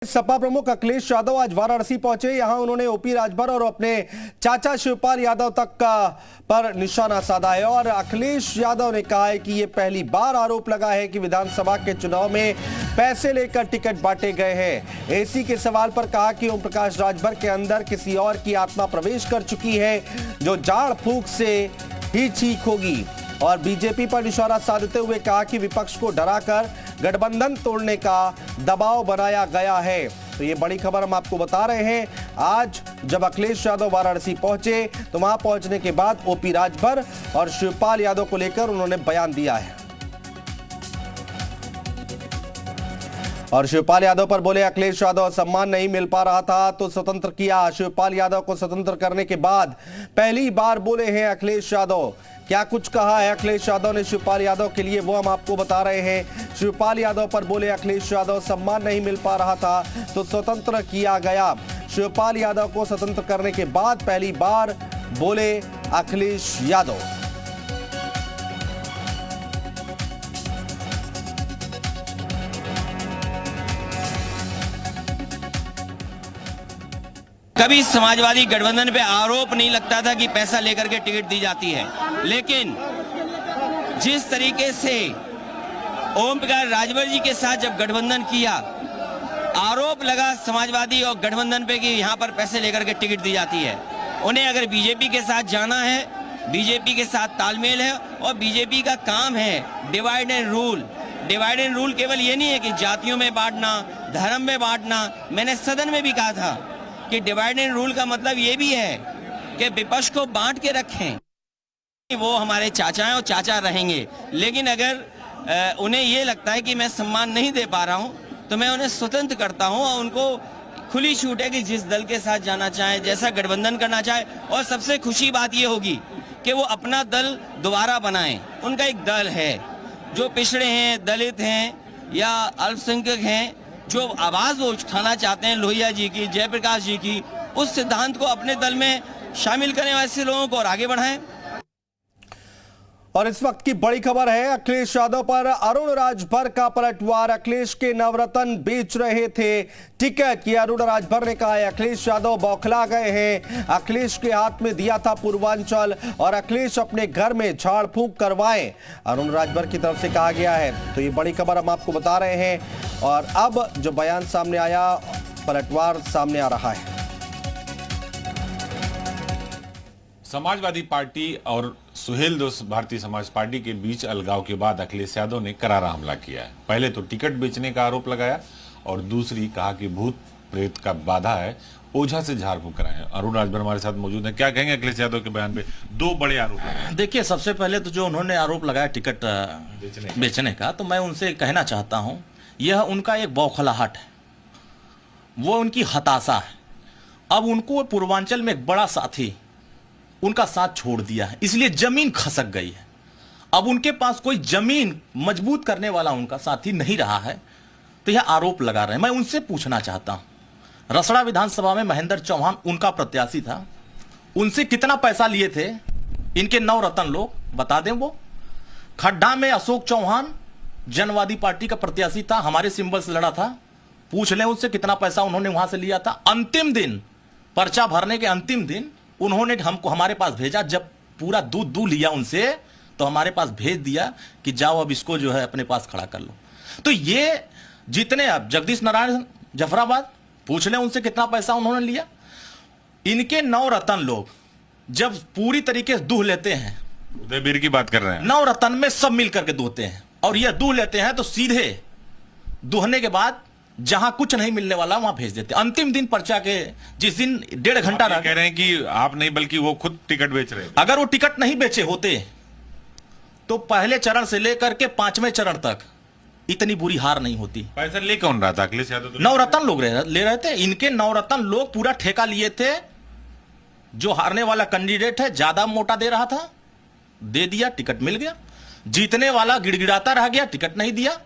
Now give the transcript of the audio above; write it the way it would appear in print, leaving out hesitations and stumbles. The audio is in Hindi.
सपा प्रमुख अखिलेश यादव आज वाराणसी पहुंचे। यहां उन्होंने ओपी राजभर और अपने चाचा शिवपाल यादव तक का पर निशाना साधा है और अखिलेश यादव ने कहा है कि यह पहली बार आरोप लगा है कि विधानसभा के चुनाव में पैसे लेकर टिकट बांटे गए हैं। एसी के सवाल पर कहा कि ओम प्रकाश राजभर के अंदर किसी और की आत्मा प्रवेश कर चुकी है जो झाड़ फूंक से ही ठीक होगी और बीजेपी पर निशाना साधते हुए कहा कि विपक्ष को डराकर गठबंधन तोड़ने का दबाव बनाया गया है। तो ये बड़ी खबर हम आपको बता रहे हैं। आज जब अखिलेश यादव वाराणसी पहुंचे तो वहां पहुंचने के बाद ओपी राजभर और शिवपाल यादव को लेकर उन्होंने बयान दिया है और शिवपाल यादव पर बोले अखिलेश यादव सम्मान नहीं मिल पा रहा था तो स्वतंत्र किया। शिवपाल यादव को स्वतंत्र करने के बाद पहली बार बोले हैं अखिलेश यादव। क्या कुछ कहा है अखिलेश यादव ने शिवपाल यादव के लिए वो हम आपको बता रहे हैं। शिवपाल यादव पर बोले अखिलेश यादव सम्मान नहीं मिल पा रहा था तो स्वतंत्र किया गया। शिवपाल यादव को स्वतंत्र करने के बाद पहली बार बोले अखिलेश यादव। कभी समाजवादी गठबंधन पे आरोप नहीं लगता था कि पैसा लेकर के टिकट दी जाती है, लेकिन जिस तरीके से ओम प्रकाश राजभर जी के साथ जब गठबंधन किया, आरोप लगा समाजवादी और गठबंधन पे कि यहाँ पर पैसे लेकर के टिकट दी जाती है। उन्हें अगर बीजेपी के साथ जाना है, बीजेपी के साथ तालमेल है और बीजेपी का काम है divide and rule. Divide and rule केवल ये नहीं है कि जातियों में बांटना, धर्म में बांटना। मैंने सदन में भी कहा था कि डिवाइड एंड रूल का मतलब ये भी है कि विपक्ष को बांट के रखें। वो हमारे चाचा हैं और चाचा रहेंगे, लेकिन अगर उन्हें ये लगता है कि मैं सम्मान नहीं दे पा रहा हूं तो मैं उन्हें स्वतंत्र करता हूं और उनको खुली छूट है कि जिस दल के साथ जाना चाहे, जैसा गठबंधन करना चाहे। और सबसे खुशी बात ये होगी कि वो अपना दल दोबारा बनाएं। उनका एक दल है जो पिछड़े हैं, दलित हैं या अल्पसंख्यक हैं, जो आवाज वो उठाना चाहते हैं लोहिया जी की, जयप्रकाश जी की, उस सिद्धांत को अपने दल में शामिल करने वाले ऐसे लोगों को और आगे बढ़ाएं। और इस वक्त की बड़ी खबर है अखिलेश यादव पर अरुण राजभर का पलटवार। अखिलेश के नवरत्न बेच रहे थे टिकट, ये अरुण राजभर ने कहा है। अखिलेश यादव बौखला गए हैं। अखिलेश के हाथ में दिया था पूर्वांचल और अखिलेश अपने घर में झाड़ फूंक करवाएं, अरुण राजभर की तरफ से कहा गया है। तो ये बड़ी खबर हम आपको बता रहे हैं और अब जो बयान सामने आया, पलटवार सामने आ रहा है। समाजवादी पार्टी और सुहेल दोस्त भारतीय समाज पार्टी के बीच अलगाव के बाद अखिलेश यादव ने करारा हमला किया है। पहले तो टिकट बेचने का आरोप लगाया और दूसरी कहा कि भूत प्रेत का बाधा है, ओझा से झाड़ फूंक कराए। अरुण राजभर हमारे साथ मौजूद है। क्या कहेंगे अखिलेश यादव के बयान पे? दो बड़े आरोप लगाए। देखिए, सबसे पहले तो जो उन्होंने आरोप लगाया टिकट बेचने का, तो मैं उनसे कहना चाहता हूं, यह उनका एक बौखलाहट है, वो उनकी हताशा है। अब उनको पूर्वांचल में एक बड़ा साथी उनका साथ छोड़ दिया है, इसलिए जमीन खसक गई है। अब उनके पास कोई जमीन मजबूत करने वाला उनका साथी नहीं रहा है, तो यह आरोप लगा रहे हैं। मैं उनसे पूछना चाहता हूं, रसड़ा विधानसभा में महेंद्र चौहान उनका प्रत्याशी था, उनसे कितना पैसा लिए थे इनके नवरत्न लोग, बता दें। वो खड्डा में अशोक चौहान जनवादी पार्टी का प्रत्याशी था, हमारे सिंबल से लड़ा था, पूछ लें उससे कितना पैसा उन्होंने वहां से लिया था। अंतिम दिन, पर्चा भरने के अंतिम दिन उन्होंने हमको हमारे पास भेजा, जब पूरा दूध लिया उनसे तो हमारे पास भेज दिया कि जाओ अब इसको जो है अपने पास खड़ा कर लो। तो ये जितने, अब जगदीश नारायण जफराबाद, पूछ लें उनसे कितना पैसा उन्होंने लिया। इनके नवरत्न लोग जब पूरी तरीके से दूह लेते हैं, उदयवीर की बात कर रहे हैं, नवरत्न में सब मिलकर के दूहते हैं और यह दूह लेते हैं तो सीधे दूहने के बाद जहां कुछ नहीं मिलने वाला वहां भेज देते। अंतिम दिन पर्चा के जिस दिन 1.5 घंटा कह रहे हैं कि आप नहीं बल्कि वो खुद टिकट बेच रहे हैं। अगर वो टिकट नहीं बेचे होते तो पहले चरण से लेकर के 5वें चरण तक इतनी बुरी हार नहीं होती। पैसा ले कौन रहा था अखिलेश यादव? नवरत्न लोग ले रहे थे। इनके नवरत्न लोग पूरा ठेका लिए थे। जो हारने वाला कैंडिडेट है ज्यादा मोटा दे रहा था, दे दिया, टिकट मिल गया। जीतने वाला गिड़गिड़ाता रह गया, टिकट नहीं दिया।